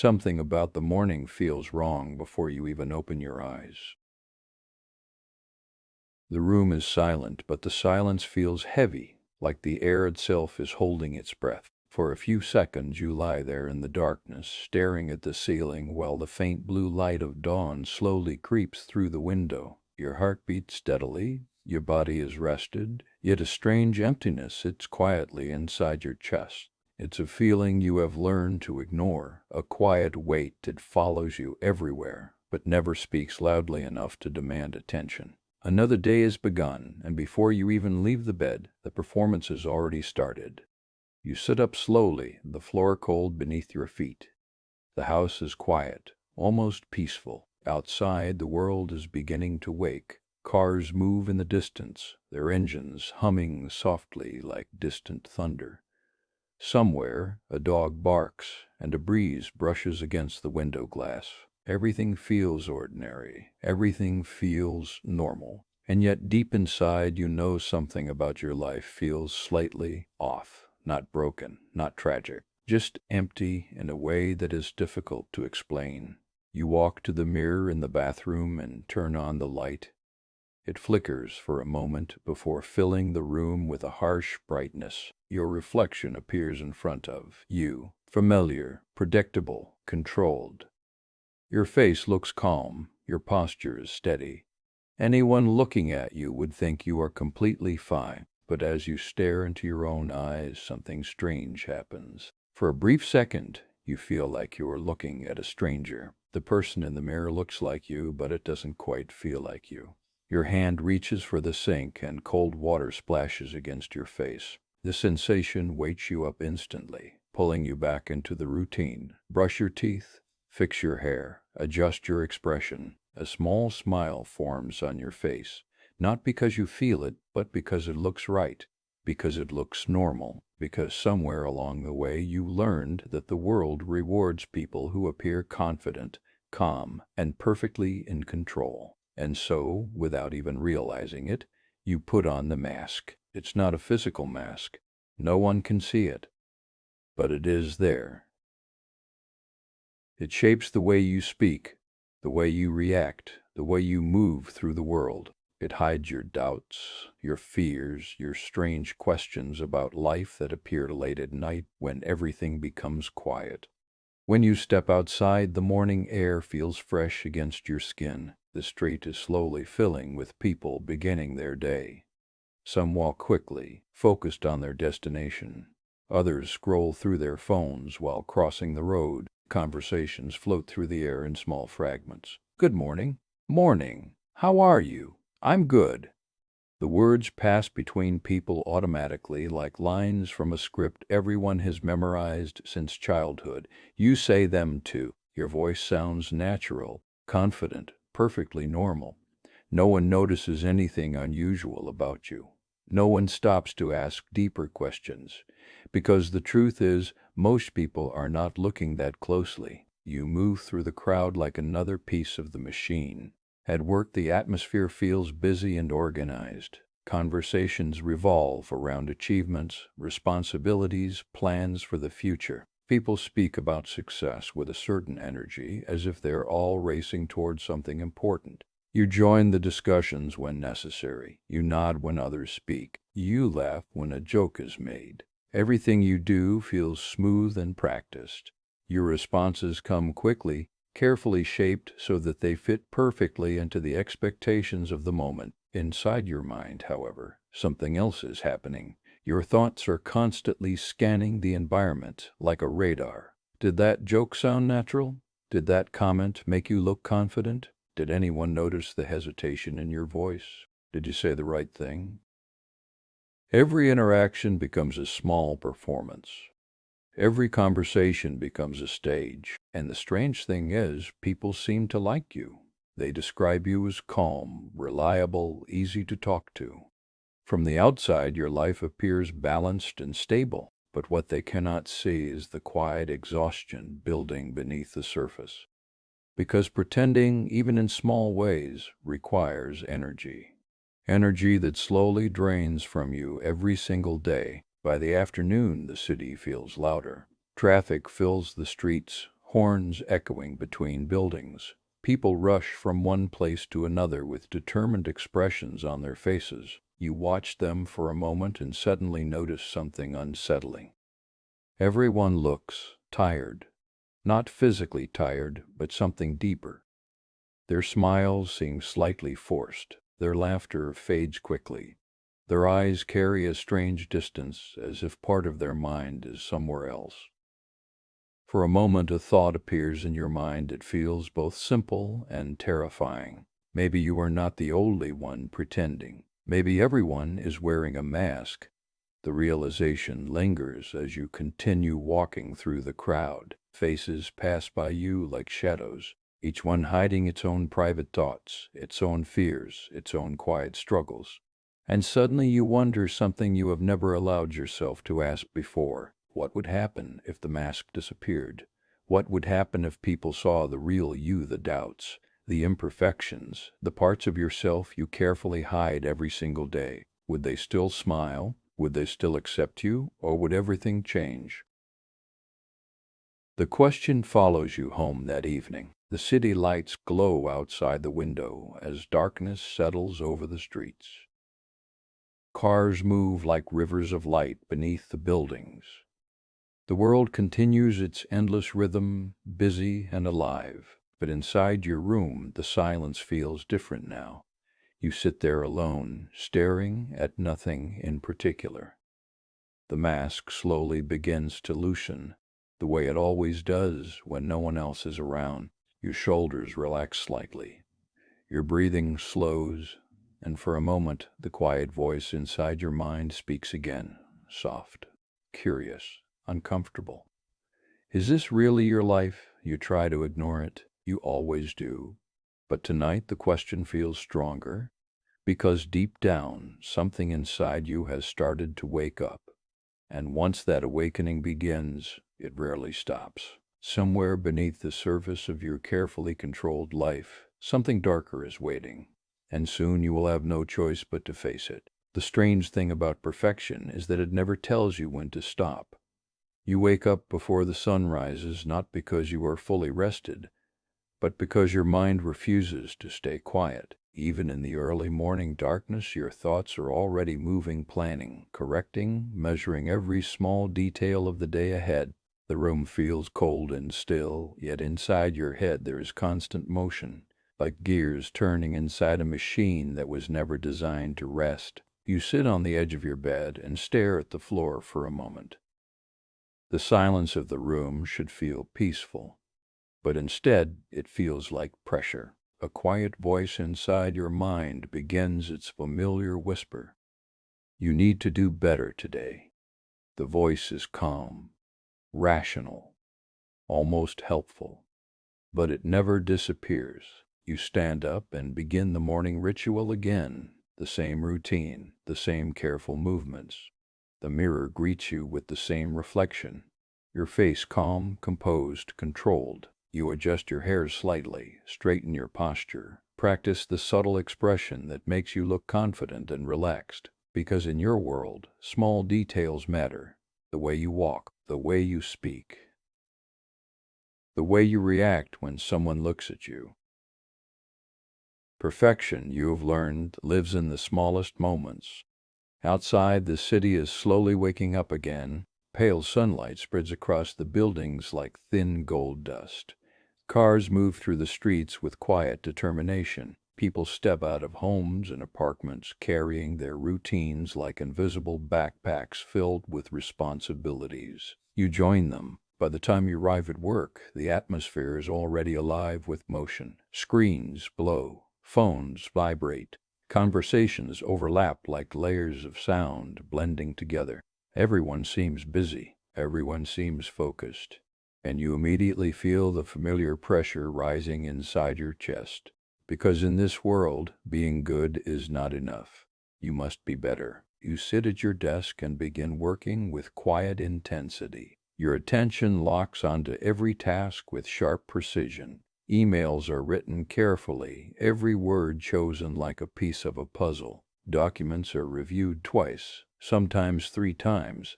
Something about the morning feels wrong before you even open your eyes. The room is silent, but the silence feels heavy, like the air itself is holding its breath. For a few seconds you lie there in the darkness, staring at the ceiling while the faint blue light of dawn slowly creeps through the window. Your heart beats steadily, your body is rested, yet a strange emptiness sits quietly inside your chest. It's a feeling you have learned to ignore, a quiet weight that follows you everywhere, but never speaks loudly enough to demand attention. Another day has begun, and before you even leave the bed, the performance has already started. You sit up slowly, the floor cold beneath your feet. The house is quiet, almost peaceful. Outside, the world is beginning to wake. Cars move in the distance, their engines humming softly like distant thunder. Somewhere, a dog barks, and a breeze brushes against the window glass. Everything feels ordinary. Everything feels normal. And yet deep inside, you know something about your life feels slightly off. Not broken, not tragic, just empty in a way that is difficult to explain. You walk to the mirror in the bathroom and turn on the light. It flickers for a moment before filling the room with a harsh brightness. Your reflection appears in front of you, familiar, predictable, controlled. Your face looks calm, your posture is steady. Anyone looking at you would think you are completely fine, but as you stare into your own eyes, something strange happens. For a brief second, you feel like you are looking at a stranger. The person in the mirror looks like you, but it doesn't quite feel like you. Your hand reaches for the sink and cold water splashes against your face. The sensation wakes you up instantly, pulling you back into the routine. Brush your teeth, fix your hair, adjust your expression. A small smile forms on your face, not because you feel it, but because it looks right, because it looks normal, because somewhere along the way you learned that the world rewards people who appear confident, calm, and perfectly in control. And so, without even realizing it, you put on the mask. It's not a physical mask. No one can see it, but it is there. It shapes the way you speak, the way you react, the way you move through the world. It hides your doubts, your fears, your strange questions about life that appear late at night when everything becomes quiet. When you step outside, the morning air feels fresh against your skin. The street is slowly filling with people beginning their day. Some walk quickly, focused on their destination. Others scroll through their phones while crossing the road. Conversations float through the air in small fragments. Good morning. Morning. How are you? I'm good. The words pass between people automatically, like lines from a script everyone has memorized since childhood. You say them too. Your voice sounds natural, confident, perfectly normal. No one notices anything unusual about you. No one stops to ask deeper questions, because the truth is, most people are not looking that closely. You move through the crowd like another piece of the machine. At work, the atmosphere feels busy and organized. Conversations revolve around achievements, responsibilities, plans for the future. People speak about success with a certain energy, as if they're all racing towards something important. You join the discussions when necessary. You nod when others speak. You laugh when a joke is made. Everything you do feels smooth and practiced. Your responses come quickly, carefully shaped so that they fit perfectly into the expectations of the moment. Inside your mind, however, something else is happening. Your thoughts are constantly scanning the environment like a radar. Did that joke sound natural? Did that comment make you look confident? Did anyone notice the hesitation in your voice? Did you say the right thing? Every interaction becomes a small performance. Every conversation becomes a stage. And the strange thing is, people seem to like you. They describe you as calm, reliable, easy to talk to. From the outside, your life appears balanced and stable, but what they cannot see is the quiet exhaustion building beneath the surface. Because pretending, even in small ways, requires energy. Energy that slowly drains from you every single day. By the afternoon, the city feels louder. Traffic fills the streets, horns echoing between buildings. People rush from one place to another with determined expressions on their faces. You watch them for a moment and suddenly notice something unsettling. Everyone looks tired. Not physically tired, but something deeper. Their smiles seem slightly forced. Their laughter fades quickly. Their eyes carry a strange distance, as if part of their mind is somewhere else. For a moment, a thought appears in your mind. It feels both simple and terrifying. Maybe you are not the only one pretending. Maybe everyone is wearing a mask. The realization lingers as you continue walking through the crowd. Faces pass by you like shadows, each one hiding its own private thoughts, its own fears, its own quiet struggles. And suddenly you wonder something you have never allowed yourself to ask before. What would happen if the mask disappeared? What would happen if people saw the real you, the doubts, the imperfections, the parts of yourself you carefully hide every single day? Would they still smile? Would they still accept you, or would everything change? The question follows you home that evening. The city lights glow outside the window as darkness settles over the streets. Cars move like rivers of light beneath the buildings. The world continues its endless rhythm, busy and alive. But inside your room, the silence feels different now. You sit there alone, staring at nothing in particular. The mask slowly begins to loosen, the way it always does when no one else is around. Your shoulders relax slightly. Your breathing slows, and for a moment, the quiet voice inside your mind speaks again, soft, curious, uncomfortable. Is this really your life? You try to ignore it. You always do. But tonight the question feels stronger, because deep down, something inside you has started to wake up. And once that awakening begins, it rarely stops. Somewhere beneath the surface of your carefully controlled life, something darker is waiting, and soon you will have no choice but to face it. The strange thing about perfection is that it never tells you when to stop. You wake up before the sun rises not because you are fully rested, but because your mind refuses to stay quiet. Even in the early morning darkness, your thoughts are already moving, planning, correcting, measuring every small detail of the day ahead. The room feels cold and still, yet inside your head there is constant motion, like gears turning inside a machine that was never designed to rest. You sit on the edge of your bed and stare at the floor for a moment. The silence of the room should feel peaceful, but instead it feels like pressure. A quiet voice inside your mind begins its familiar whisper. You need to do better today. The voice is calm, rational, almost helpful, but it never disappears. You stand up and begin the morning ritual again, the same routine, the same careful movements. The mirror greets you with the same reflection, your face calm, composed, controlled. You adjust your hair slightly, straighten your posture, practice the subtle expression that makes you look confident and relaxed. Because in your world, small details matter. The way you walk, the way you speak, the way you react when someone looks at you. Perfection, you have learned, lives in the smallest moments. Outside, the city is slowly waking up again. Pale sunlight spreads across the buildings like thin gold dust. Cars move through the streets with quiet determination. People step out of homes and apartments carrying their routines like invisible backpacks filled with responsibilities. You join them. By the time you arrive at work, the atmosphere is already alive with motion. Screens blow, phones vibrate, conversations overlap like layers of sound blending together. Everyone seems busy, everyone seems focused, and you immediately feel the familiar pressure rising inside your chest. Because in this world, being good is not enough. You must be better. You sit at your desk and begin working with quiet intensity. Your attention locks onto every task with sharp precision. Emails are written carefully, every word chosen like a piece of a puzzle. Documents are reviewed twice, sometimes 3 times.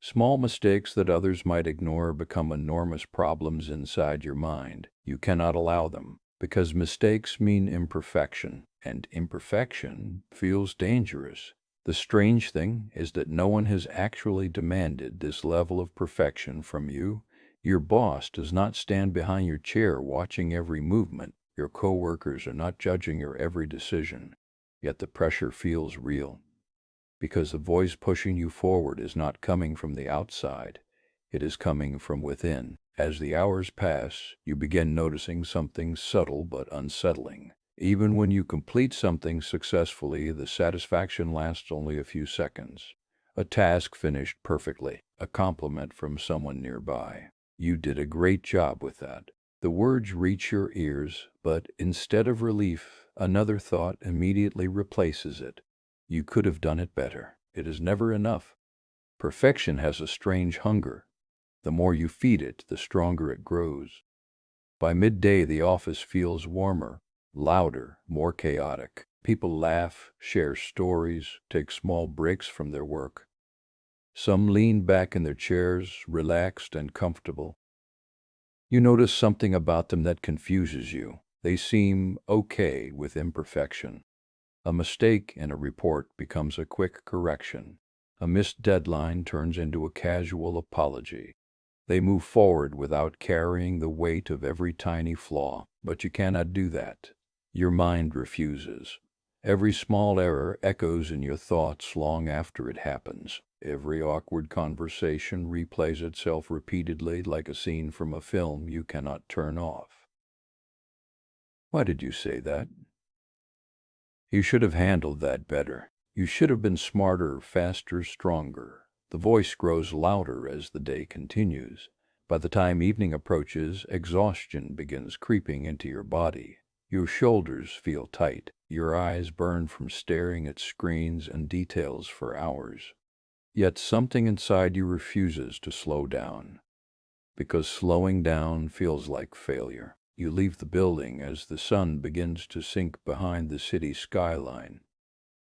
Small mistakes that others might ignore become enormous problems inside your mind. You cannot allow them, because mistakes mean imperfection, and imperfection feels dangerous. The strange thing is that no one has actually demanded this level of perfection from you. Your boss does not stand behind your chair watching every movement. Your coworkers are not judging your every decision. Yet the pressure feels real, because the voice pushing you forward is not coming from the outside, it is coming from within. As the hours pass, you begin noticing something subtle but unsettling. Even when you complete something successfully, the satisfaction lasts only a few seconds. A task finished perfectly, a compliment from someone nearby. You did a great job with that. The words reach your ears, but instead of relief, another thought immediately replaces it. You could have done it better. It is never enough. Perfection has a strange hunger. The more you feed it, the stronger it grows. By midday, the office feels warmer, louder, more chaotic. People laugh, share stories, take small breaks from their work. Some lean back in their chairs, relaxed and comfortable. You notice something about them that confuses you. They seem okay with imperfection. A mistake in a report becomes a quick correction. A missed deadline turns into a casual apology. They move forward without carrying the weight of every tiny flaw, but you cannot do that. Your mind refuses. Every small error echoes in your thoughts long after it happens. Every awkward conversation replays itself repeatedly like a scene from a film you cannot turn off. Why did you say that? You should have handled that better. You should have been smarter, faster, stronger. The voice grows louder as the day continues. By the time evening approaches, exhaustion begins creeping into your body. Your shoulders feel tight. Your eyes burn from staring at screens and details for hours. Yet something inside you refuses to slow down, because slowing down feels like failure. You leave the building as the sun begins to sink behind the city skyline.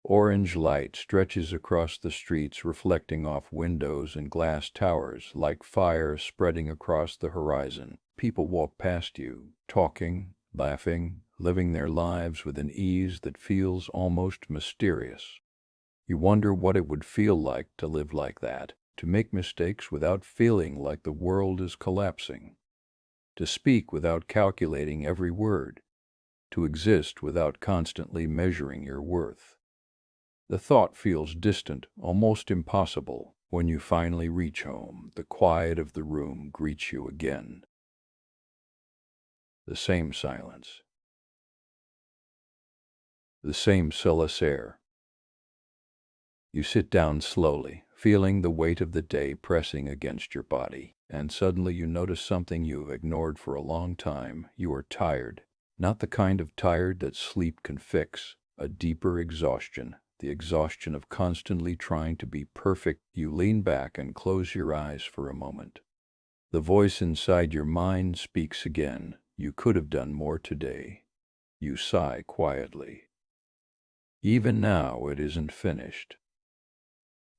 Orange light stretches across the streets, reflecting off windows and glass towers like fire spreading across the horizon. People walk past you, talking, laughing, living their lives with an ease that feels almost mysterious. You wonder what it would feel like to live like that, to make mistakes without feeling like the world is collapsing, to speak without calculating every word, to exist without constantly measuring your worth. The thought feels distant, almost impossible. When you finally reach home, the quiet of the room greets you again. The same silence, the same soulless air. You sit down slowly, feeling the weight of the day pressing against your body, and suddenly you notice something you've ignored for a long time. You are tired. Not the kind of tired that sleep can fix, a deeper exhaustion, the exhaustion of constantly trying to be perfect. You lean back and close your eyes for a moment. The voice inside your mind speaks again. You could have done more today. You sigh quietly. Even now it isn't finished.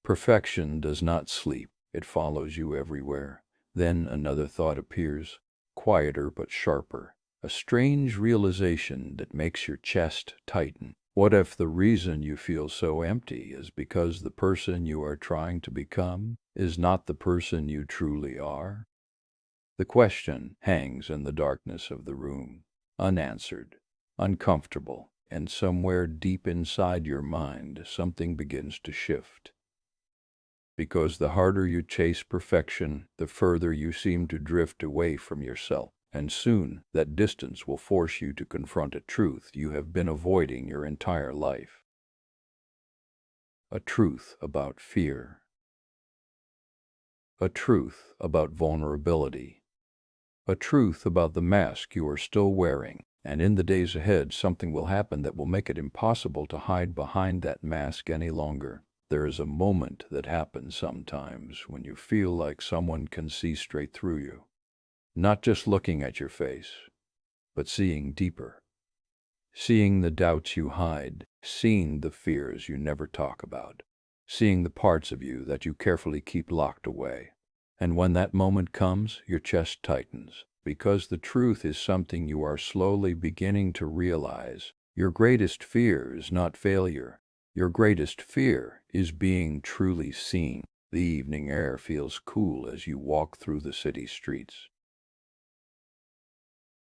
Perfection does not sleep. It follows you everywhere. Then another thought appears, quieter but sharper, a strange realization that makes your chest tighten. What if the reason you feel so empty is because the person you are trying to become is not the person you truly are? The question hangs in the darkness of the room, unanswered, uncomfortable, and somewhere deep inside your mind something begins to shift. Because the harder you chase perfection, the further you seem to drift away from yourself. And soon, that distance will force you to confront a truth you have been avoiding your entire life. A truth about fear. A truth about vulnerability. A truth about the mask you are still wearing. And in the days ahead, something will happen that will make it impossible to hide behind that mask any longer. There is a moment that happens sometimes when you feel like someone can see straight through you. Not just looking at your face, but seeing deeper. Seeing the doubts you hide, seeing the fears you never talk about. seeing the parts of you that you carefully keep locked away. And when that moment comes, your chest tightens, because the truth is something you are slowly beginning to realize. Your greatest fear is not failure. Your greatest fear is being truly seen. The evening air feels cool as you walk through the city streets.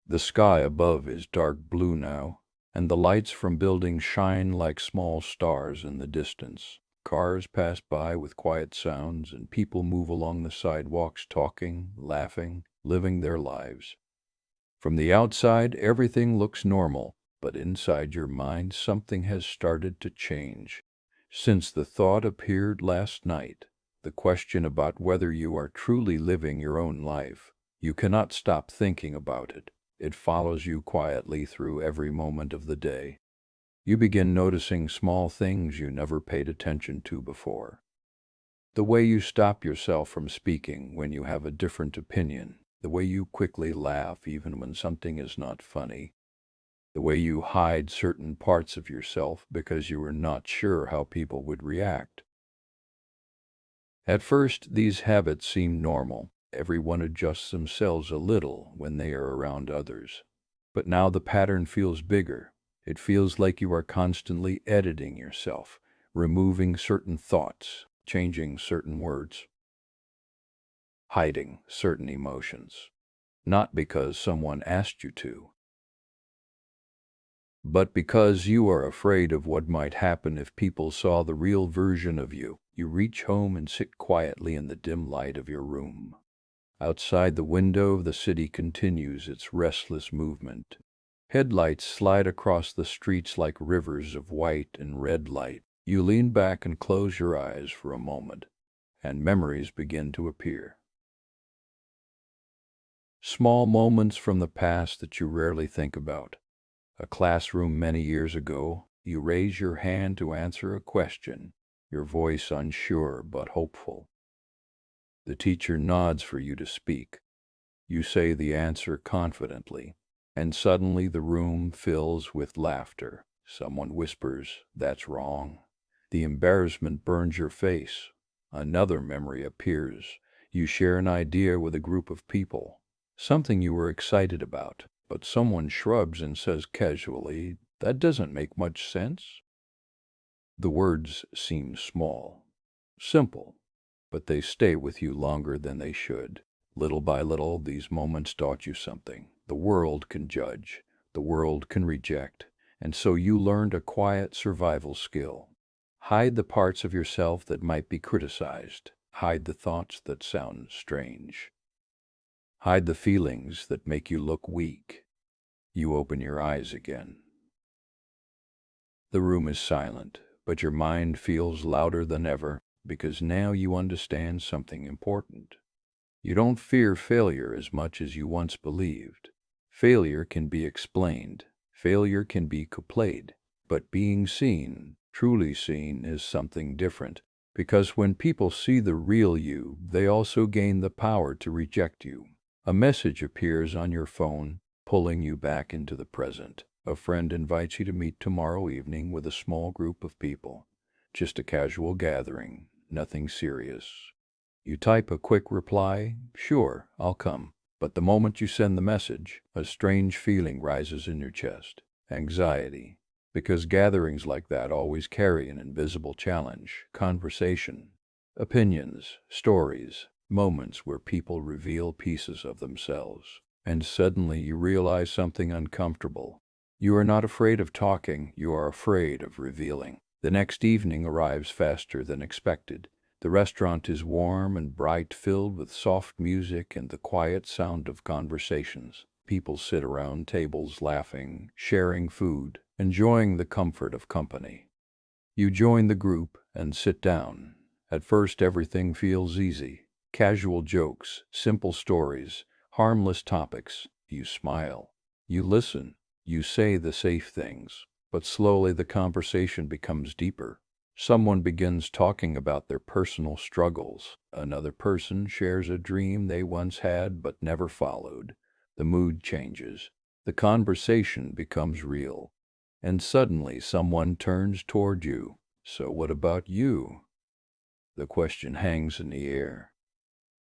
The sky above is dark blue now, and the lights from buildings shine like small stars in the distance. Cars pass by with quiet sounds, and people move along the sidewalks talking, laughing, living their lives. From the outside, everything looks normal, but inside your mind, something has started to change. Since the thought appeared last night, the question about whether you are truly living your own life, you cannot stop thinking about it. It follows you quietly through every moment of the day. You begin noticing small things you never paid attention to before. The way you stop yourself from speaking when you have a different opinion, the way you quickly laugh even when something is not funny, the way you hide certain parts of yourself because you are not sure how people would react. At first, these habits seem normal. Everyone adjusts themselves a little when they are around others. But now the pattern feels bigger. It feels like you are constantly editing yourself, removing certain thoughts, changing certain words, hiding certain emotions. Not because someone asked you to, but because you are afraid of what might happen if people saw the real version of you. You reach home and sit quietly in the dim light of your room. Outside the window, the city continues its restless movement. Headlights slide across the streets like rivers of white and red light. You lean back and close your eyes for a moment, and memories begin to appear. Small moments from the past that you rarely think about. A classroom many years ago, you raise your hand to answer a question, your voice unsure but hopeful. The teacher nods for you to speak. You say the answer confidently, and suddenly the room fills with laughter. Someone whispers, "That's wrong." The embarrassment burns your face. Another memory appears. You share an idea with a group of people, something you were excited about, but someone shrugs and says casually, "That doesn't make much sense." The words seem small, simple, but they stay with you longer than they should. Little by little, these moments taught you something. The world can judge, the world can reject, and so you learned a quiet survival skill. Hide the parts of yourself that might be criticized. Hide the thoughts that sound strange. Hide the feelings that make you look weak. You open your eyes again. The room is silent, but your mind feels louder than ever because now you understand something important. You don't fear failure as much as you once believed. Failure can be explained. Failure can be coupléed. But being seen, truly seen, is something different. Because when people see the real you, they also gain the power to reject you. A message appears on your phone, pulling you back into the present. A friend invites you to meet tomorrow evening with a small group of people. Just a casual gathering, nothing serious. You type a quick reply, "Sure, I'll come." But the moment you send the message, a strange feeling rises in your chest. Anxiety. Because gatherings like that always carry an invisible challenge. Conversation. Opinions. Stories. Moments where people reveal pieces of themselves. And suddenly you realize something uncomfortable. You are not afraid of talking, you are afraid of revealing. The next evening arrives faster than expected. The restaurant is warm and bright, filled with soft music and the quiet sound of conversations. People sit around tables laughing, sharing food, enjoying the comfort of company. You join the group and sit down. At first everything feels easy. Casual jokes, simple stories, harmless topics. You smile. You listen. You say the safe things. But slowly the conversation becomes deeper. Someone begins talking about their personal struggles. Another person shares a dream they once had but never followed. The mood changes. The conversation becomes real. And suddenly someone turns toward you. "So what about you?" The question hangs in the air.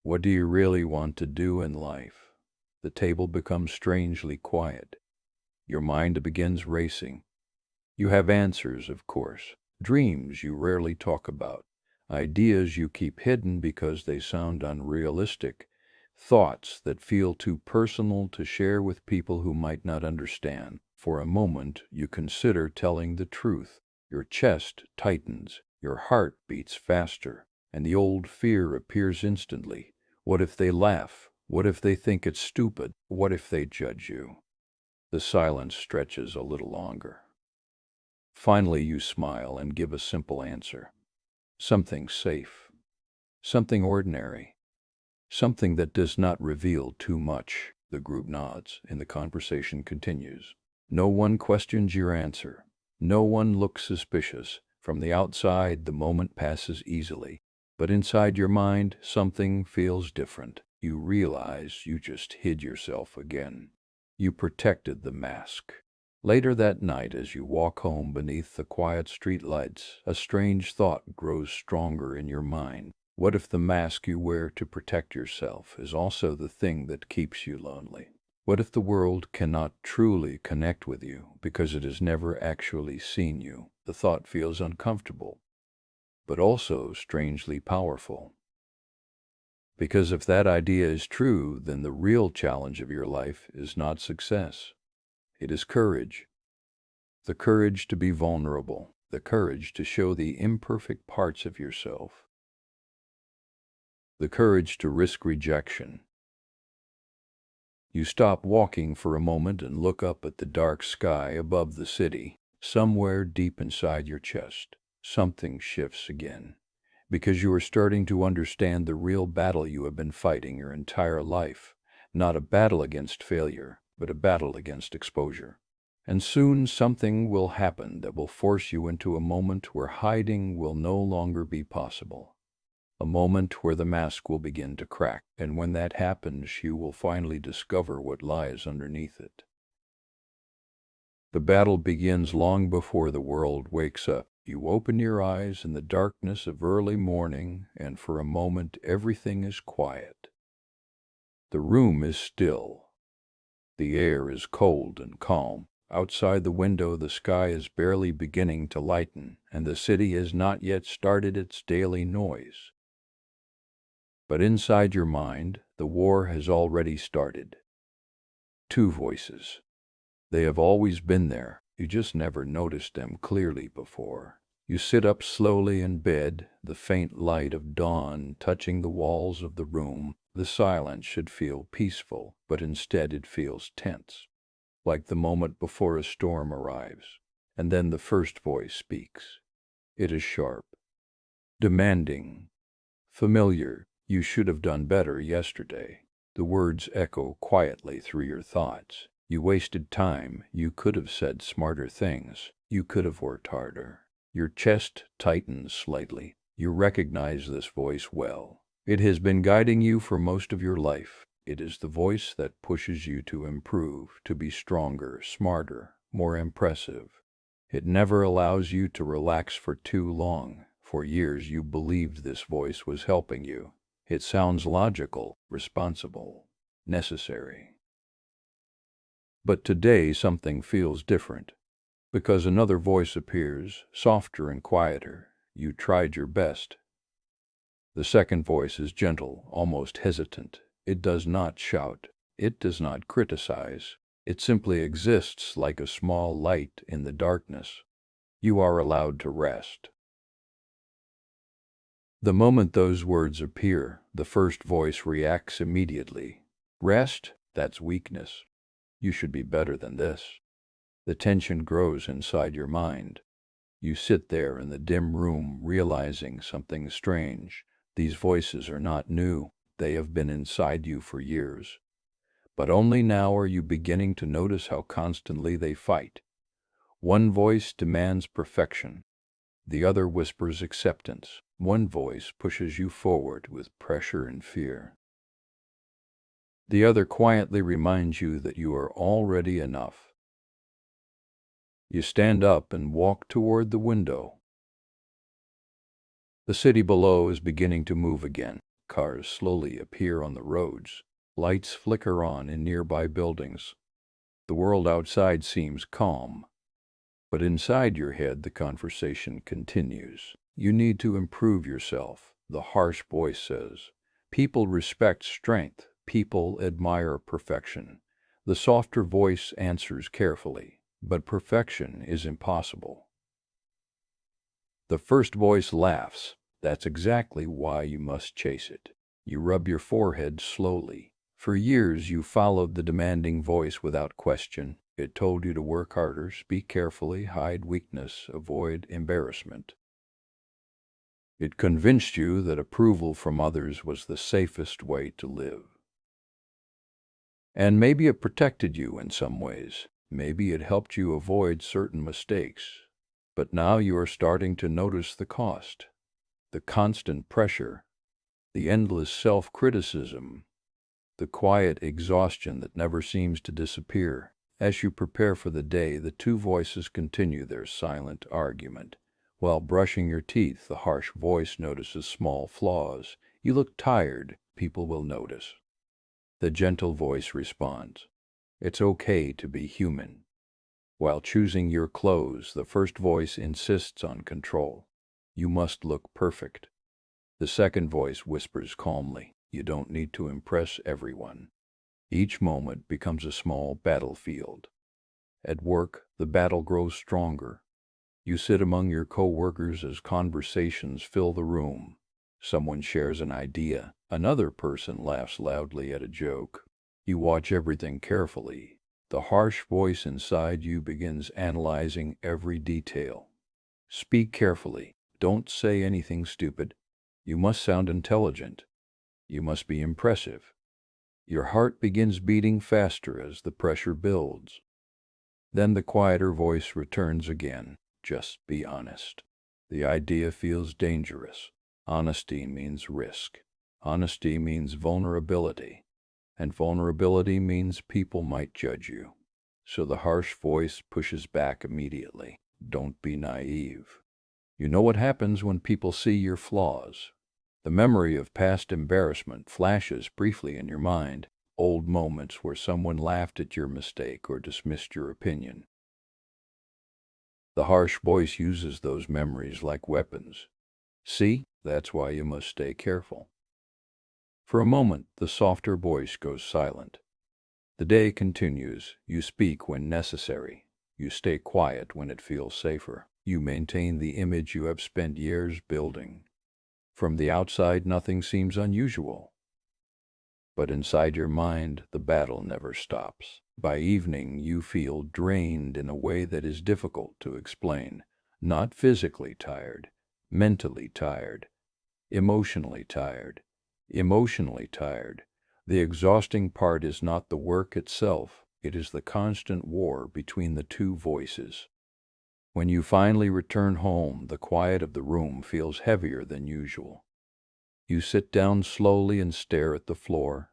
What do you really want to do in life? The table becomes strangely quiet. Your mind begins racing. You have answers, of course, dreams you rarely talk about, ideas you keep hidden because they sound unrealistic, thoughts that feel too personal to share with people who might not understand. For a moment, you consider telling the truth. Your chest tightens, your heart beats faster, and the old fear appears instantly. What if they laugh? What if they think it's stupid? What if they judge you? The silence stretches a little longer. Finally, you smile and give a simple answer. Something safe, something ordinary, something that does not reveal too much. The group nods and the conversation continues. No one questions your answer. No one looks suspicious. From the outside, the moment passes easily. But inside your mind, something feels different. You realize you just hid yourself again. You protected the mask. Later that night, as you walk home beneath the quiet street lights, a strange thought grows stronger in your mind. What if the mask you wear to protect yourself is also the thing that keeps you lonely? What if the world cannot truly connect with you because it has never actually seen you? The thought feels uncomfortable, but also strangely powerful. Because if that idea is true, then the real challenge of your life is not success. It is courage. The courage to be vulnerable, the courage to show the imperfect parts of yourself, the courage to risk rejection. You stop walking for a moment and look up at the dark sky above the city. Somewhere deep inside your chest, something shifts again, because you are starting to understand the real battle you have been fighting your entire life. Not a battle against failure, but a battle against exposure. And soon something will happen that will force you into a moment where hiding will no longer be possible. A moment where the mask will begin to crack, and when that happens, you will finally discover what lies underneath it. The battle begins long before the world wakes up. You open your eyes in the darkness of early morning, and for a moment everything is quiet. The room is still. The air is cold and calm. Outside the window, the sky is barely beginning to lighten, and the city has not yet started its daily noise. But inside your mind, the war has already started. Two voices. They have always been there. You just never noticed them clearly before. You sit up slowly in bed, the faint light of dawn touching the walls of the room. The silence should feel peaceful, but instead it feels tense, like the moment before a storm arrives. And then the first voice speaks. It is sharp, demanding, familiar. You should have done better yesterday. The words echo quietly through your thoughts. You wasted time. You could have said smarter things. You could have worked harder. Your chest tightens slightly. You recognize this voice well. It has been guiding you for most of your life. It is the voice that pushes you to improve, to be stronger, smarter, more impressive. It never allows you to relax for too long. For years you believed this voice was helping you. It sounds logical, responsible, necessary. But today something feels different, because another voice appears, softer and quieter. You tried your best. The second voice is gentle, almost hesitant. It does not shout. It does not criticize. It simply exists like a small light in the darkness. You are allowed to rest. The moment those words appear, the first voice reacts immediately. Rest? That's weakness. You should be better than this. The tension grows inside your mind. You sit there in the dim room, realizing something strange. These voices are not new. They have been inside you for years. But only now are you beginning to notice how constantly they fight. One voice demands perfection. The other whispers acceptance. One voice pushes you forward with pressure and fear. The other quietly reminds you that you are already enough. You stand up and walk toward the window. The city below is beginning to move again. Cars slowly appear on the roads. Lights flicker on in nearby buildings. The world outside seems calm. But inside your head, the conversation continues. You need to improve yourself, the harsh voice says. People respect strength. People admire perfection. The softer voice answers carefully, but perfection is impossible. The first voice laughs. That's exactly why you must chase it. You rub your forehead slowly. For years you followed the demanding voice without question. It told you to work harder, speak carefully, hide weakness, avoid embarrassment. It convinced you that approval from others was the safest way to live. And maybe it protected you in some ways. Maybe it helped you avoid certain mistakes. But now you are starting to notice the cost, the constant pressure, the endless self-criticism, the quiet exhaustion that never seems to disappear. As you prepare for the day, the two voices continue their silent argument. While brushing your teeth, the harsh voice notices small flaws. You look tired, people will notice. The gentle voice responds, "It's okay to be human." While choosing your clothes, the first voice insists on control. You must look perfect. The second voice whispers calmly, "You don't need to impress everyone." Each moment becomes a small battlefield. At work, the battle grows stronger. You sit among your co-workers as conversations fill the room. Someone shares an idea. Another person laughs loudly at a joke. You watch everything carefully. The harsh voice inside you begins analyzing every detail. Speak carefully. Don't say anything stupid. You must sound intelligent. You must be impressive. Your heart begins beating faster as the pressure builds. Then the quieter voice returns again. Just be honest. The idea feels dangerous. Honesty means risk. Honesty means vulnerability. And vulnerability means people might judge you. So the harsh voice pushes back immediately. Don't be naive. You know what happens when people see your flaws. The memory of past embarrassment flashes briefly in your mind, old moments where someone laughed at your mistake or dismissed your opinion. The harsh voice uses those memories like weapons. See, that's why you must stay careful. For a moment, the softer voice goes silent. The day continues. You speak when necessary. You stay quiet when it feels safer. You maintain the image you have spent years building. From the outside, nothing seems unusual. But inside your mind, the battle never stops. By evening, you feel drained in a way that is difficult to explain. Not physically tired, mentally tired, emotionally tired. Emotionally tired. The exhausting part is not the work itself, it is the constant war between the two voices. When you finally return home, the quiet of the room feels heavier than usual. You sit down slowly and stare at the floor.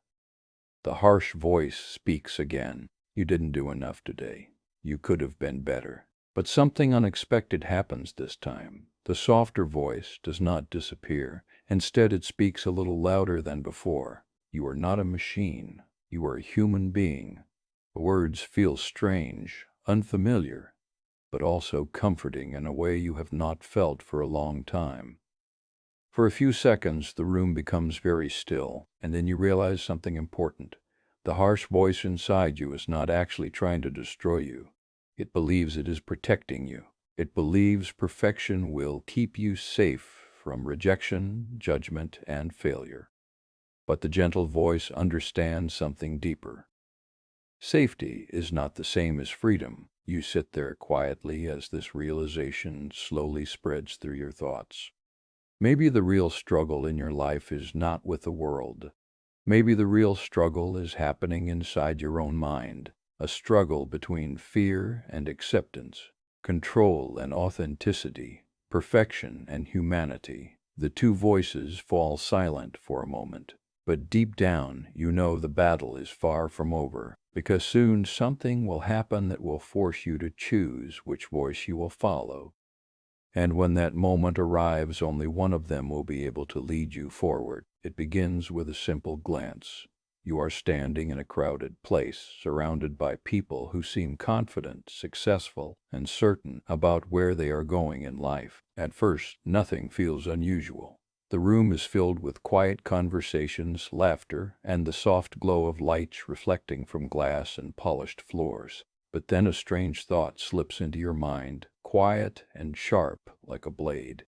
The harsh voice speaks again. You didn't do enough today. You could have been better. But something unexpected happens this time. The softer voice does not disappear. Instead, it speaks a little louder than before. You are not a machine. You are a human being. The words feel strange, unfamiliar, but also comforting in a way you have not felt for a long time. For a few seconds, the room becomes very still, and then you realize something important. The harsh voice inside you is not actually trying to destroy you. It believes it is protecting you. It believes perfection will keep you safe from rejection, judgment, and failure. But the gentle voice understands something deeper. Safety is not the same as freedom. You sit there quietly as this realization slowly spreads through your thoughts. Maybe the real struggle in your life is not with the world. Maybe the real struggle is happening inside your own mind, a struggle between fear and acceptance, control and authenticity, perfection and humanity. The two voices fall silent for a moment, but deep down you know the battle is far from over, because soon something will happen that will force you to choose which voice you will follow. And when that moment arrives, only one of them will be able to lead you forward. It begins with a simple glance. You are standing in a crowded place, surrounded by people who seem confident, successful, and certain about where they are going in life. At first, nothing feels unusual. The room is filled with quiet conversations, laughter, and the soft glow of lights reflecting from glass and polished floors. But then a strange thought slips into your mind, quiet and sharp like a blade.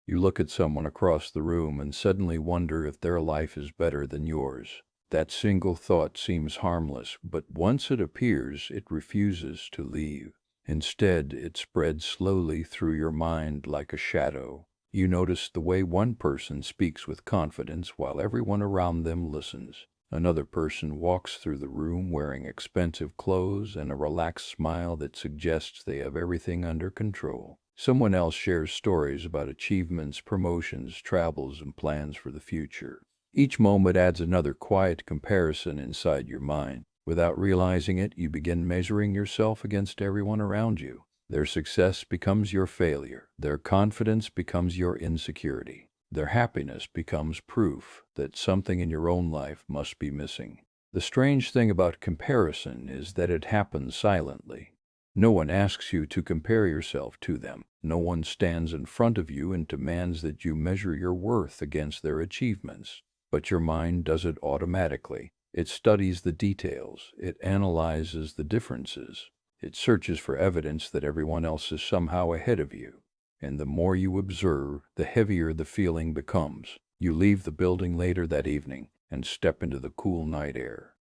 You look at someone across the room and suddenly wonder if their life is better than yours. That single thought seems harmless, but once it appears, it refuses to leave. Instead, it spreads slowly through your mind like a shadow. You notice the way one person speaks with confidence while everyone around them listens. Another person walks through the room wearing expensive clothes and a relaxed smile that suggests they have everything under control. Someone else shares stories about achievements, promotions, travels, and plans for the future. Each moment adds another quiet comparison inside your mind. Without realizing it, you begin measuring yourself against everyone around you. Their success becomes your failure. Their confidence becomes your insecurity. Their happiness becomes proof that something in your own life must be missing. The strange thing about comparison is that it happens silently. No one asks you to compare yourself to them. No one stands in front of you and demands that you measure your worth against their achievements. But your mind does it automatically. It studies the details. It analyzes the differences. It searches for evidence that everyone else is somehow ahead of you. And the more you observe, the heavier the feeling becomes. You leave the building later that evening and step into the cool night air.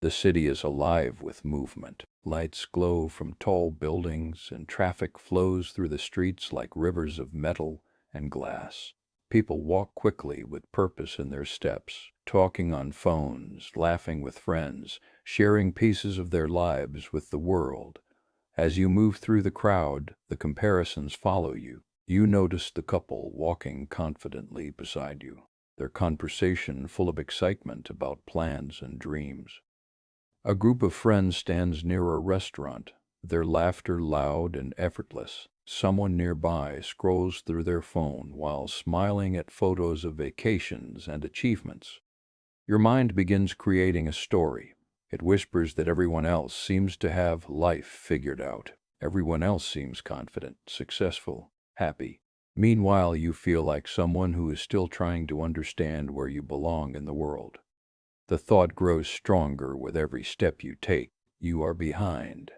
The city is alive with movement. Lights glow from tall buildings, and traffic flows through the streets like rivers of metal and glass. People walk quickly with purpose in their steps, talking on phones, laughing with friends, sharing pieces of their lives with the world. As you move through the crowd, the comparisons follow you. You notice the couple walking confidently beside you, their conversation full of excitement about plans and dreams. A group of friends stands near a restaurant, their laughter loud and effortless. Someone nearby scrolls through their phone while smiling at photos of vacations and achievements. Your mind begins creating a story. It whispers that everyone else seems to have life figured out. Everyone else seems confident, successful, happy. Meanwhile, you feel like someone who is still trying to understand where you belong in the world. The thought grows stronger with every step you take. You are behind.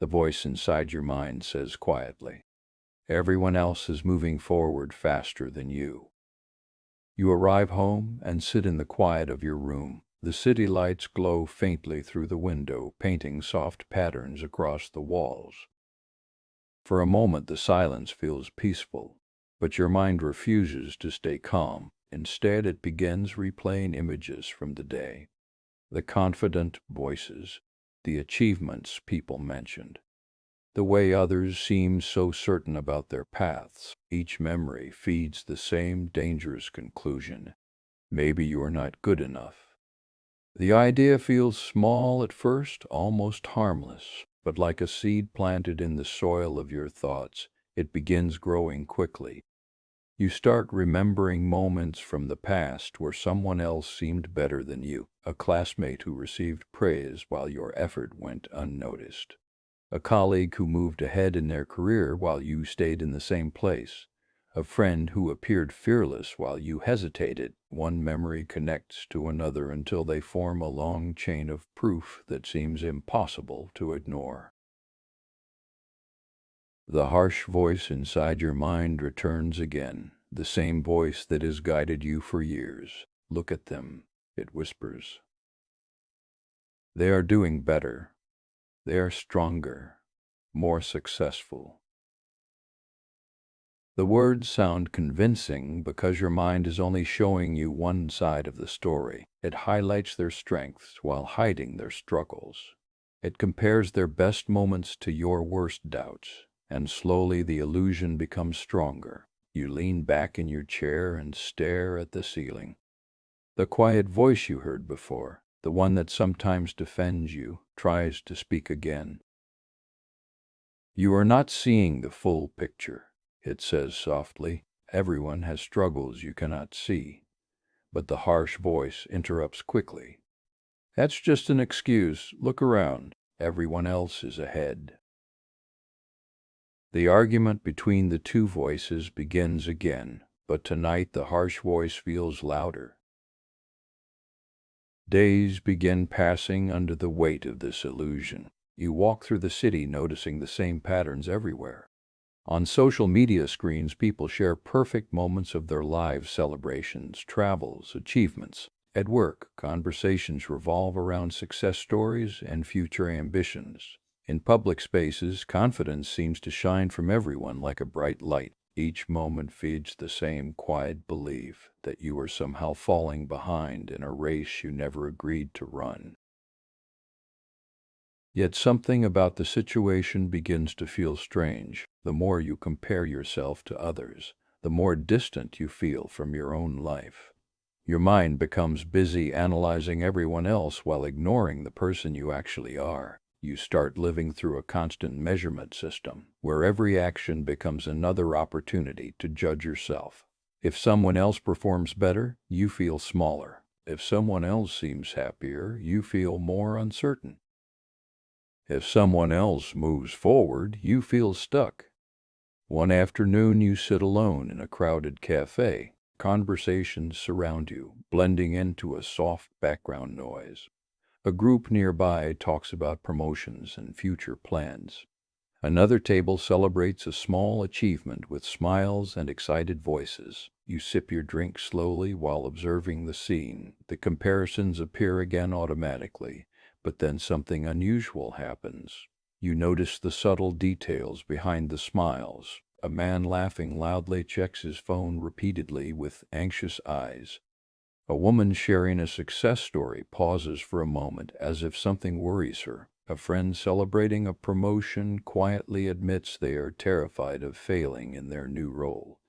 The voice inside your mind says quietly, everyone else is moving forward faster than you. You arrive home and sit in the quiet of your room. The city lights glow faintly through the window, painting soft patterns across the walls. For a moment, the silence feels peaceful, but your mind refuses to stay calm. Instead, it begins replaying images from the day. The confident voices, the achievements people mentioned, the way others seem so certain about their paths. Each memory feeds the same dangerous conclusion. Maybe you are not good enough. The idea feels small at first, almost harmless, but like a seed planted in the soil of your thoughts, it begins growing quickly. You start remembering moments from the past where someone else seemed better than you, a classmate who received praise while your effort went unnoticed, a colleague who moved ahead in their career while you stayed in the same place, a friend who appeared fearless while you hesitated. One memory connects to another until they form a long chain of proof that seems impossible to ignore. The harsh voice inside your mind returns again, the same voice that has guided you for years. Look at them, it whispers. They are doing better. They are stronger, more successful. The words sound convincing because your mind is only showing you one side of the story. It highlights their strengths while hiding their struggles. It compares their best moments to your worst doubts, and slowly the illusion becomes stronger. You lean back in your chair and stare at the ceiling. The quiet voice you heard before, the one that sometimes defends you, tries to speak again. You are not seeing the full picture, it says softly. Everyone has struggles you cannot see. But the harsh voice interrupts quickly. That's just an excuse. Look around. Everyone else is ahead. The argument between the two voices begins again, but tonight the harsh voice feels louder. Days begin passing under the weight of this illusion. You walk through the city noticing the same patterns everywhere. On social media screens, people share perfect moments of their lives, celebrations, travels, achievements. At work, conversations revolve around success stories and future ambitions. In public spaces, confidence seems to shine from everyone like a bright light. Each moment feeds the same quiet belief that you are somehow falling behind in a race you never agreed to run. Yet something about the situation begins to feel strange. The more you compare yourself to others, the more distant you feel from your own life. Your mind becomes busy analyzing everyone else while ignoring the person you actually are. You start living through a constant measurement system, where every action becomes another opportunity to judge yourself. If someone else performs better, you feel smaller. If someone else seems happier, you feel more uncertain. If someone else moves forward, you feel stuck. One afternoon, you sit alone in a crowded cafe. Conversations surround you, blending into a soft background noise. A group nearby talks about promotions and future plans. Another table celebrates a small achievement with smiles and excited voices. You sip your drink slowly while observing the scene. The comparisons appear again automatically, but then something unusual happens. You notice the subtle details behind the smiles. A man laughing loudly checks his phone repeatedly with anxious eyes. A woman sharing a success story pauses for a moment as if something worries her. A friend celebrating a promotion quietly admits they are terrified of failing in their new role.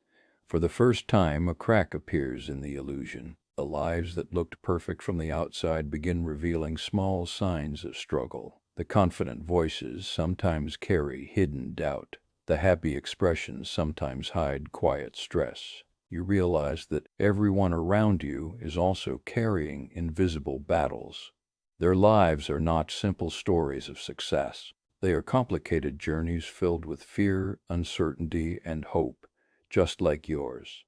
For the first time, a crack appears in the illusion. The lives that looked perfect from the outside begin revealing small signs of struggle. The confident voices sometimes carry hidden doubt. The happy expressions sometimes hide quiet stress. You realize that everyone around you is also carrying invisible battles. Their lives are not simple stories of success. They are complicated journeys filled with fear, uncertainty, and hope, just like yours.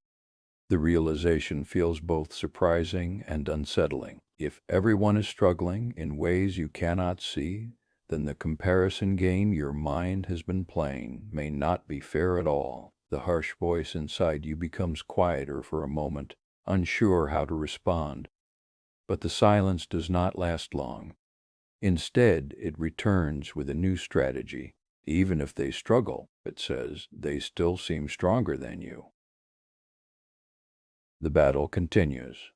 The realization feels both surprising and unsettling. If everyone is struggling in ways you cannot see, then the comparison game your mind has been playing may not be fair at all. The harsh voice inside you becomes quieter for a moment, unsure how to respond. But the silence does not last long. Instead, it returns with a new strategy. Even if they struggle, it says, they still seem stronger than you. The battle continues.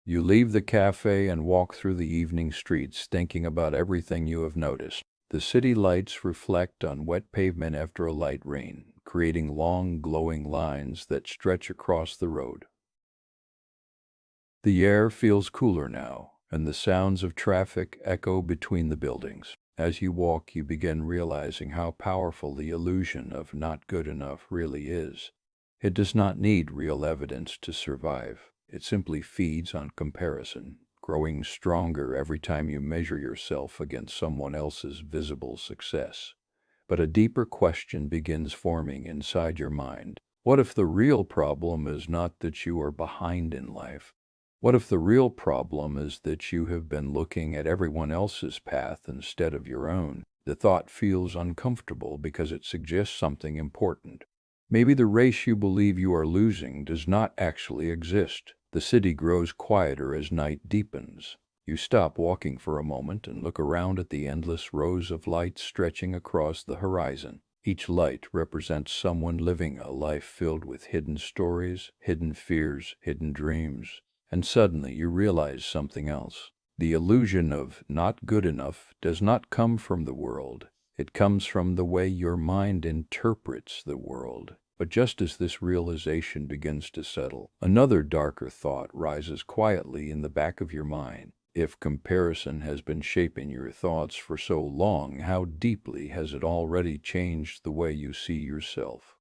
You leave the cafe and walk through the evening streets, thinking about everything you have noticed. The city lights reflect on wet pavement after a light rain, creating long, glowing lines that stretch across the road. The air feels cooler now, and the sounds of traffic echo between the buildings. As you walk, you begin realizing how powerful the illusion of not good enough really is. It does not need real evidence to survive. It simply feeds on comparison, growing stronger every time you measure yourself against someone else's visible success. But a deeper question begins forming inside your mind. What if the real problem is not that you are behind in life? What if the real problem is that you have been looking at everyone else's path instead of your own? The thought feels uncomfortable because it suggests something important. Maybe the race you believe you are losing does not actually exist. The city grows quieter as night deepens. You stop walking for a moment and look around at the endless rows of lights stretching across the horizon. Each light represents someone living a life filled with hidden stories, hidden fears, hidden dreams. And suddenly you realize something else. The illusion of not good enough does not come from the world. It comes from the way your mind interprets the world. But just as this realization begins to settle, another darker thought rises quietly in the back of your mind. If comparison has been shaping your thoughts for so long, how deeply has it already changed the way you see yourself?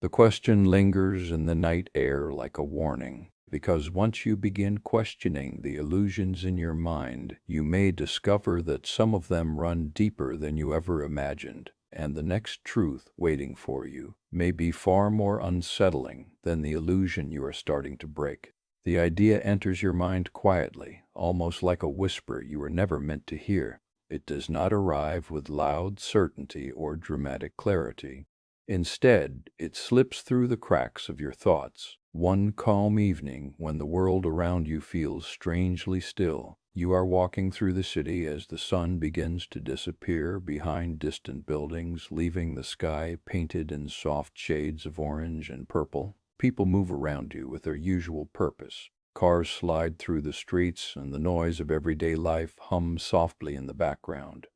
The question lingers in the night air like a warning, because once you begin questioning the illusions in your mind, you may discover that some of them run deeper than you ever imagined, and the next truth waiting for you may be far more unsettling than the illusion you are starting to break. The idea enters your mind quietly, almost like a whisper you were never meant to hear. It does not arrive with loud certainty or dramatic clarity. Instead, it slips through the cracks of your thoughts. One calm evening, when the world around you feels strangely still, you are walking through the city as the sun begins to disappear behind distant buildings, leaving the sky painted in soft shades of orange and purple. People move around you with their usual purpose. Cars slide through the streets, and the noise of everyday life hums softly in the background.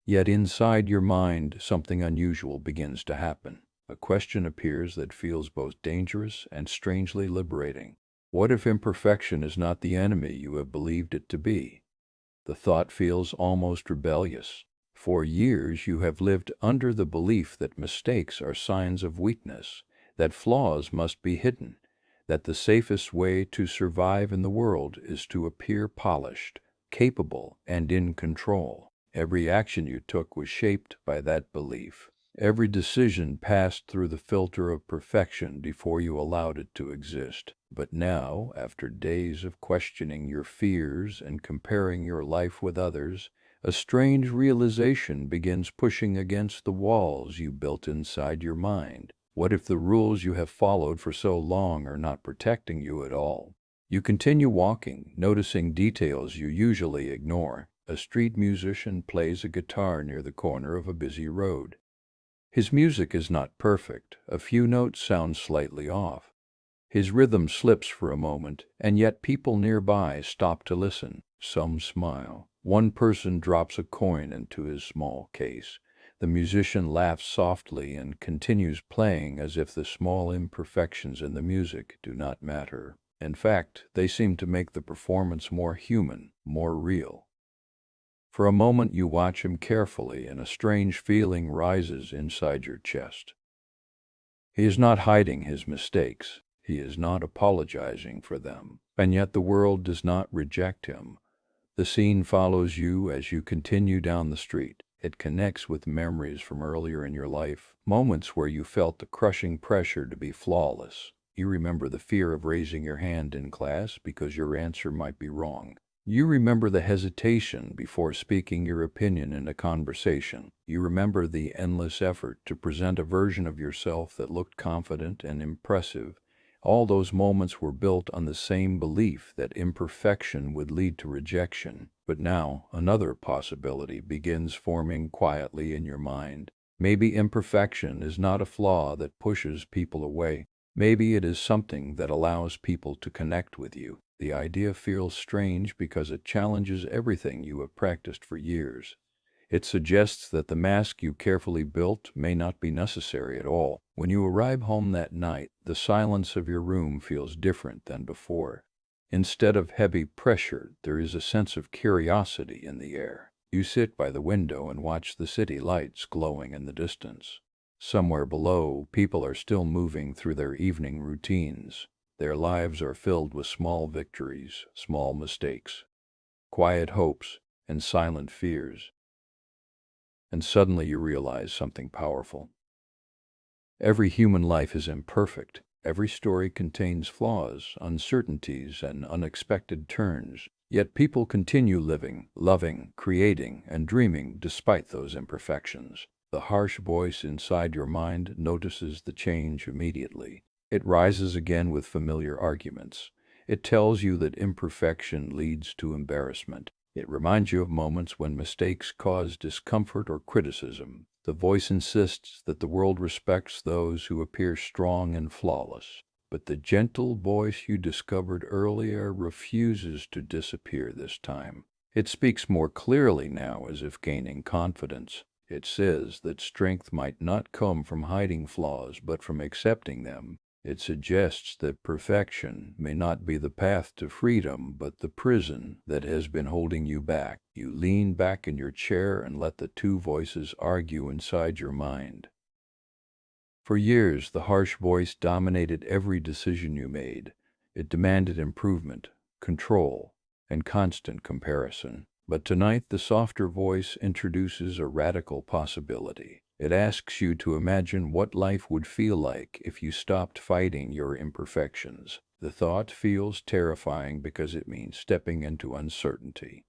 Yet inside your mind, something unusual begins to happen. A question appears that feels both dangerous and strangely liberating. What if imperfection is not the enemy you have believed it to be? The thought feels almost rebellious. For years you have lived under the belief that mistakes are signs of weakness, that flaws must be hidden, that the safest way to survive in the world is to appear polished, capable, and in control. Every action you took was shaped by that belief. Every decision passed through the filter of perfection before you allowed it to exist. But now, after days of questioning your fears and comparing your life with others, a strange realization begins pushing against the walls you built inside your mind. What if the rules you have followed for so long are not protecting you at all? You continue walking, noticing details you usually ignore. A street musician plays a guitar near the corner of a busy road. His music is not perfect. A few notes sound slightly off. His rhythm slips for a moment, and yet people nearby stop to listen. Some smile. One person drops a coin into his small case. The musician laughs softly and continues playing as if the small imperfections in the music do not matter. In fact, they seem to make the performance more human, more real. For a moment you watch him carefully, and a strange feeling rises inside your chest. He is not hiding his mistakes. He is not apologizing for them. And yet the world does not reject him. The scene follows you as you continue down the street. It connects with memories from earlier in your life, moments where you felt the crushing pressure to be flawless. You remember the fear of raising your hand in class because your answer might be wrong. You remember the hesitation before speaking your opinion in a conversation. You remember the endless effort to present a version of yourself that looked confident and impressive. All those moments were built on the same belief that imperfection would lead to rejection. But now, another possibility begins forming quietly in your mind. Maybe imperfection is not a flaw that pushes people away. Maybe it is something that allows people to connect with you. The idea feels strange because it challenges everything you have practiced for years. It suggests that the mask you carefully built may not be necessary at all. When you arrive home that night, the silence of your room feels different than before. Instead of heavy pressure, there is a sense of curiosity in the air. You sit by the window and watch the city lights glowing in the distance. Somewhere below, people are still moving through their evening routines. Their lives are filled with small victories, small mistakes, quiet hopes, and silent fears. And suddenly you realize something powerful. Every human life is imperfect. Every story contains flaws, uncertainties, and unexpected turns. Yet people continue living, loving, creating, and dreaming despite those imperfections. The harsh voice inside your mind notices the change immediately. It rises again with familiar arguments. It tells you that imperfection leads to embarrassment. It reminds you of moments when mistakes cause discomfort or criticism. The voice insists that the world respects those who appear strong and flawless. But the gentle voice you discovered earlier refuses to disappear this time. It speaks more clearly now, as if gaining confidence. It says that strength might not come from hiding flaws, but from accepting them. It suggests that perfection may not be the path to freedom, but the prison that has been holding you back. You lean back in your chair and let the two voices argue inside your mind. For years, the harsh voice dominated every decision you made. It demanded improvement, control, and constant comparison. But tonight, the softer voice introduces a radical possibility. It asks you to imagine what life would feel like if you stopped fighting your imperfections. The thought feels terrifying because it means stepping into uncertainty.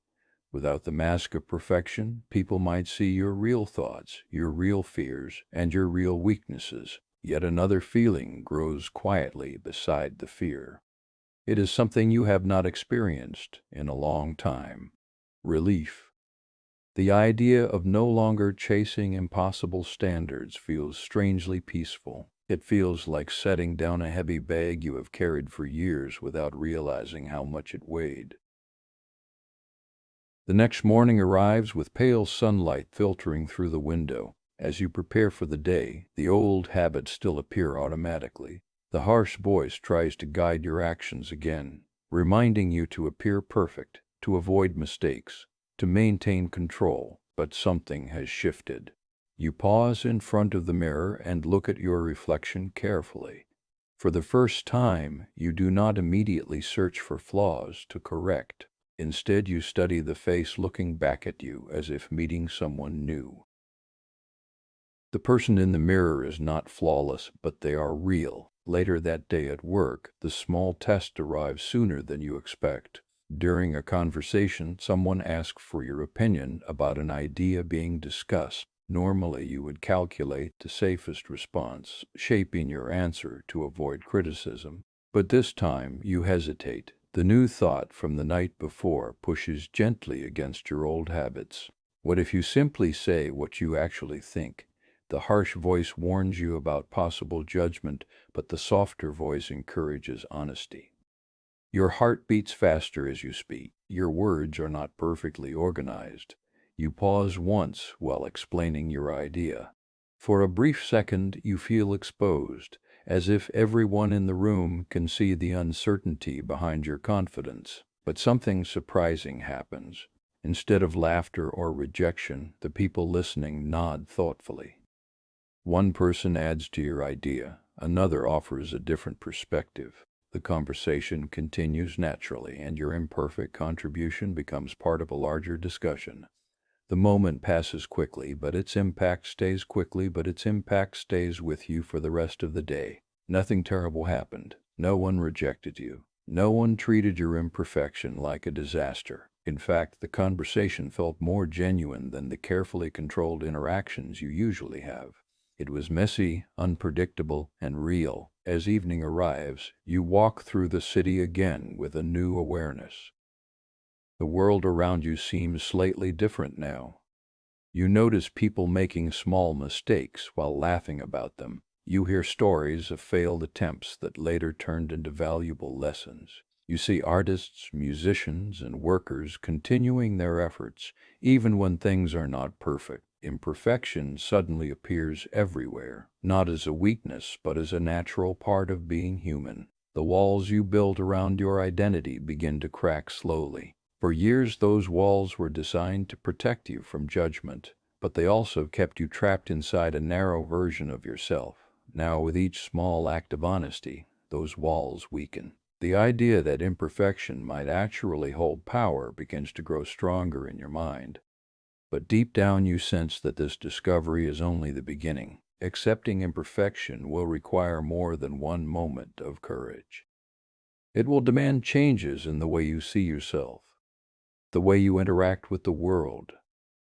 Without the mask of perfection, people might see your real thoughts, your real fears, and your real weaknesses. Yet another feeling grows quietly beside the fear. It is something you have not experienced in a long time. Relief. The idea of no longer chasing impossible standards feels strangely peaceful. It feels like setting down a heavy bag you have carried for years without realizing how much it weighed. The next morning arrives with pale sunlight filtering through the window. As you prepare for the day, the old habits still appear automatically. The harsh voice tries to guide your actions again, reminding you to appear perfect, to avoid mistakes, to maintain control. But something has shifted. You pause in front of the mirror and look at your reflection carefully. For the first time, you do not immediately search for flaws to correct. Instead, you study the face looking back at you as if meeting someone new. The person in the mirror is not flawless, but they are real. Later that day at work, the small test arrives sooner than you expect. During a conversation, someone asks for your opinion about an idea being discussed. Normally, you would calculate the safest response, shaping your answer to avoid criticism. But this time, you hesitate. The new thought from the night before pushes gently against your old habits. What if you simply say what you actually think? The harsh voice warns you about possible judgment, but the softer voice encourages honesty. Your heart beats faster as you speak. Your words are not perfectly organized. You pause once while explaining your idea. For a brief second, you feel exposed, as if everyone in the room can see the uncertainty behind your confidence. But something surprising happens. Instead of laughter or rejection, the people listening nod thoughtfully. One person adds to your idea, another offers a different perspective. The conversation continues naturally, and your imperfect contribution becomes part of a larger discussion. The moment passes quickly, but its impact stays with you for the rest of the day. Nothing terrible happened. No one rejected you. No one treated your imperfection like a disaster. In fact, the conversation felt more genuine than the carefully controlled interactions you usually have. It was messy, unpredictable, and real. As evening arrives, you walk through the city again with a new awareness. The world around you seems slightly different now. You notice people making small mistakes while laughing about them. You hear stories of failed attempts that later turned into valuable lessons. You see artists, musicians, and workers continuing their efforts, even when things are not perfect. Imperfection suddenly appears everywhere, not as a weakness, but as a natural part of being human. The walls you built around your identity begin to crack slowly. For years, those walls were designed to protect you from judgment, but they also kept you trapped inside a narrow version of yourself. Now, with each small act of honesty, those walls weaken. The idea that imperfection might actually hold power begins to grow stronger in your mind. But deep down, you sense that this discovery is only the beginning. Accepting imperfection will require more than one moment of courage. It will demand changes in the way you see yourself, the way you interact with the world,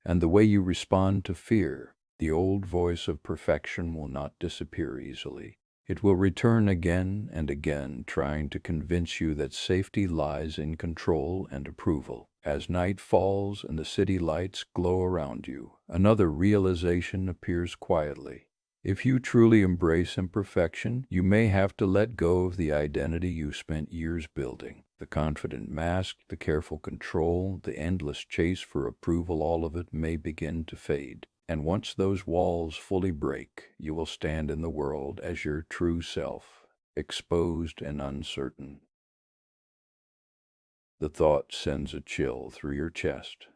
and the way you respond to fear. The old voice of perfection will not disappear easily. It will return again and again, trying to convince you that safety lies in control and approval. As night falls and the city lights glow around you, another realization appears quietly. If you truly embrace imperfection, you may have to let go of the identity you spent years building. The confident mask, the careful control, the endless chase for approval, all of it may begin to fade. And once those walls fully break, you will stand in the world as your true self. exposed and uncertain. The thought sends a chill through your chest.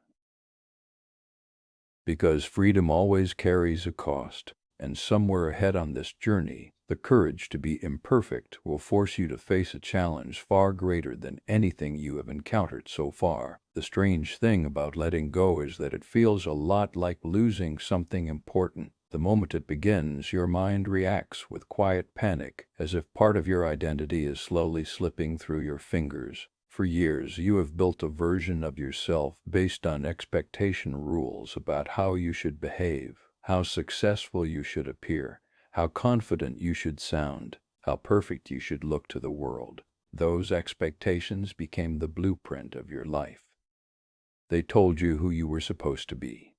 Because freedom always carries a cost, and somewhere ahead on this journey, the courage to be imperfect will force you to face a challenge far greater than anything you have encountered so far. The strange thing about letting go is that it feels a lot like losing something important. The moment it begins, your mind reacts with quiet panic, as if part of your identity is slowly slipping through your fingers. For years, you have built a version of yourself based on expectation rules about how you should behave, how successful you should appear, how confident you should sound, how perfect you should look to the world. Those expectations became the blueprint of your life. They told you who you were supposed to be.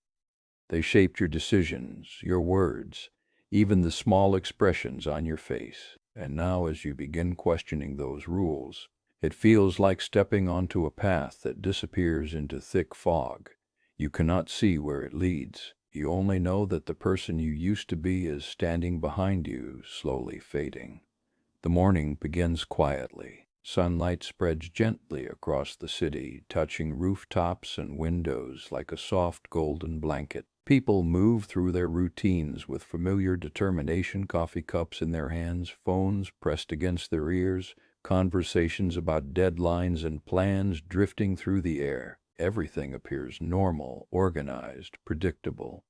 They shaped your decisions, your words, even the small expressions on your face. And now, as you begin questioning those rules, it feels like stepping onto a path that disappears into thick fog. You cannot see where it leads. You only know that the person you used to be is standing behind you, slowly fading. The morning begins quietly. Sunlight spreads gently across the city, touching rooftops and windows like a soft golden blanket. People move through their routines with familiar determination, coffee cups in their hands, phones pressed against their ears, conversations about deadlines and plans drifting through the air. Everything appears normal, organized, predictable.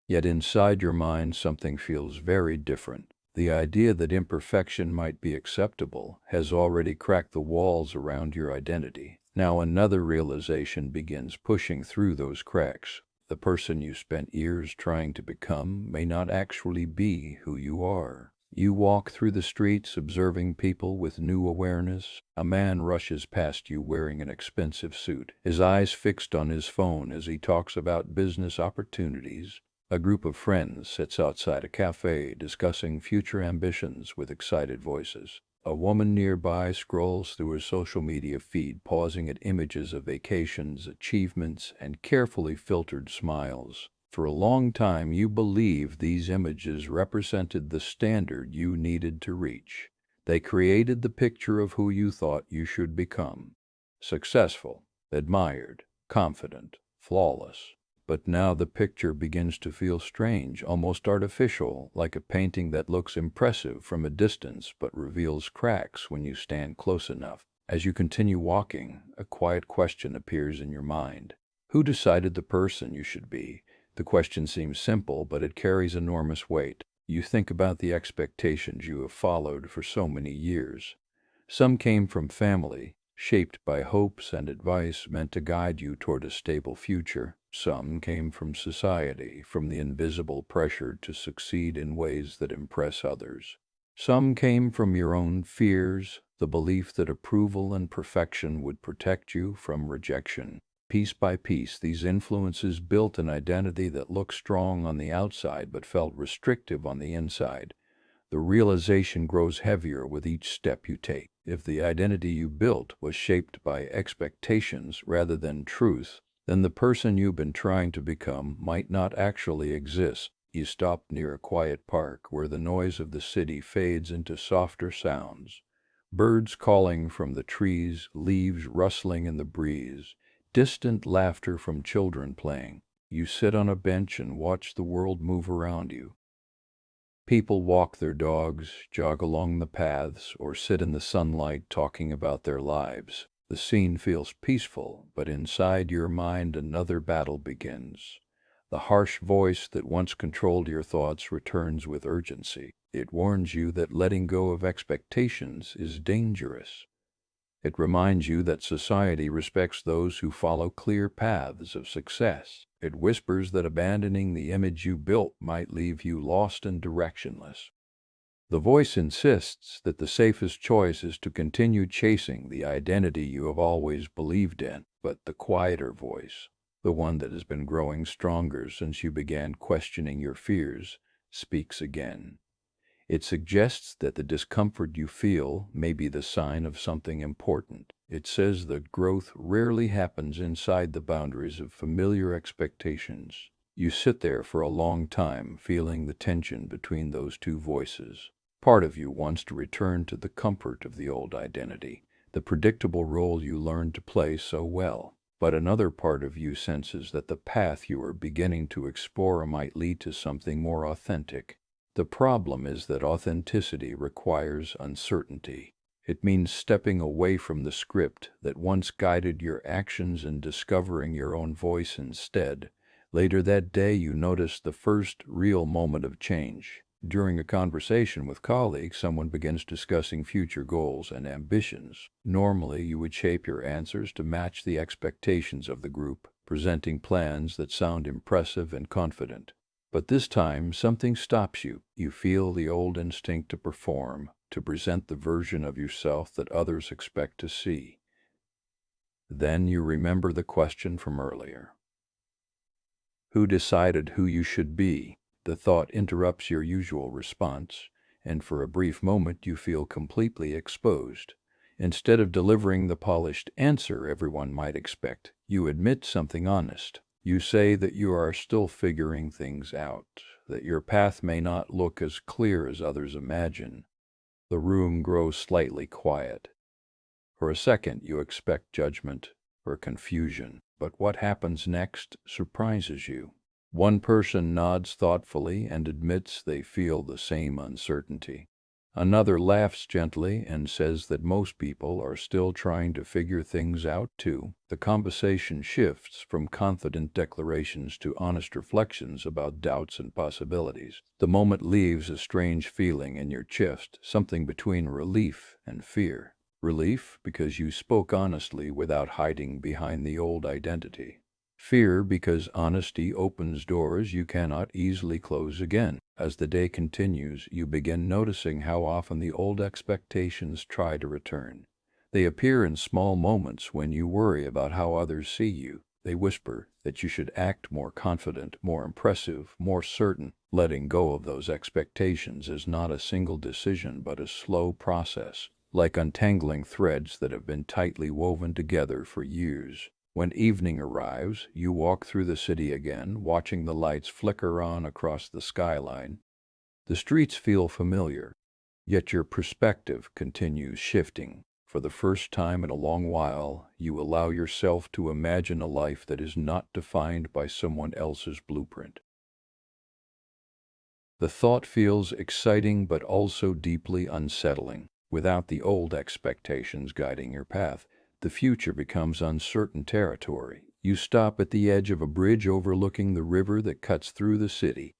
Yet inside your mind something feels very different. The idea that imperfection might be acceptable has already cracked the walls around your identity. Now another realization begins pushing through those cracks. The person you spent years trying to become may not actually be who you are. You walk through the streets observing people with new awareness. A man rushes past you wearing an expensive suit, his eyes fixed on his phone as he talks about business opportunities. A group of friends sits outside a cafe discussing future ambitions with excited voices. A woman nearby scrolls through her social media feed, pausing at images of vacations, achievements, and carefully filtered smiles. For a long time, you believed these images represented the standard you needed to reach. They created the picture of who you thought you should become: successful, admired, confident, flawless. But now the picture begins to feel strange, almost artificial, like a painting that looks impressive from a distance but reveals cracks when you stand close enough. As you continue walking, a quiet question appears in your mind. Who decided the person you should be? The question seems simple, but it carries enormous weight. You think about the expectations you have followed for so many years. Some came from family, shaped by hopes and advice meant to guide you toward a stable future. Some came from society, from the invisible pressure to succeed in ways that impress others. Some came from your own fears, the belief that approval and perfection would protect you from rejection. Piece by piece, these influences built an identity that looked strong on the outside but felt restrictive on the inside. The realization grows heavier with each step you take. If the identity you built was shaped by expectations rather than truth, then the person you've been trying to become might not actually exist. You stop near a quiet park where the noise of the city fades into softer sounds. Birds calling from the trees, leaves rustling in the breeze, distant laughter from children playing. You sit on a bench and watch the world move around you. People walk their dogs, jog along the paths, or sit in the sunlight talking about their lives. The scene feels peaceful, but inside your mind another battle begins. The harsh voice that once controlled your thoughts returns with urgency. It warns you that letting go of expectations is dangerous. It reminds you that society respects those who follow clear paths of success. It whispers that abandoning the image you built might leave you lost and directionless. The voice insists that the safest choice is to continue chasing the identity you have always believed in. But the quieter voice, the one that has been growing stronger since you began questioning your fears, speaks again. It suggests that the discomfort you feel may be the sign of something important. It says that growth rarely happens inside the boundaries of familiar expectations. You sit there for a long time, feeling the tension between those two voices. Part of you wants to return to the comfort of the old identity, the predictable role you learned to play so well. But another part of you senses that the path you are beginning to explore might lead to something more authentic. The problem is that authenticity requires uncertainty. It means stepping away from the script that once guided your actions and discovering your own voice instead. Later that day, you notice the first real moment of change. During a conversation with colleagues, someone begins discussing future goals and ambitions. Normally, you would shape your answers to match the expectations of the group, presenting plans that sound impressive and confident. But this time, something stops you. You feel the old instinct to perform, to present the version of yourself that others expect to see. Then you remember the question from earlier. Who decided who you should be? The thought interrupts your usual response, and for a brief moment you feel completely exposed. Instead of delivering the polished answer everyone might expect, you admit something honest. You say that you are still figuring things out, that your path may not look as clear as others imagine. The room grows slightly quiet. For a second you expect judgment or confusion, but what happens next surprises you. One person nods thoughtfully and admits they feel the same uncertainty. Another laughs gently and says that most people are still trying to figure things out too. The conversation shifts from confident declarations to honest reflections about doubts and possibilities. The moment leaves a strange feeling in your chest, something between relief and fear. Relief because you spoke honestly without hiding behind the old identity. Fear because honesty opens doors you cannot easily close again. As the day continues, you begin noticing how often the old expectations try to return. They appear in small moments when you worry about how others see you. They whisper that you should act more confident, more impressive, more certain. Letting go of those expectations is not a single decision but a slow process, like untangling threads that have been tightly woven together for years. When evening arrives, you walk through the city again, watching the lights flicker on across the skyline. The streets feel familiar, yet your perspective continues shifting. For the first time in a long while, you allow yourself to imagine a life that is not defined by someone else's blueprint. The thought feels exciting but also deeply unsettling. Without the old expectations guiding your path, the future becomes uncertain territory. You stop at the edge of a bridge overlooking the river that cuts through the city.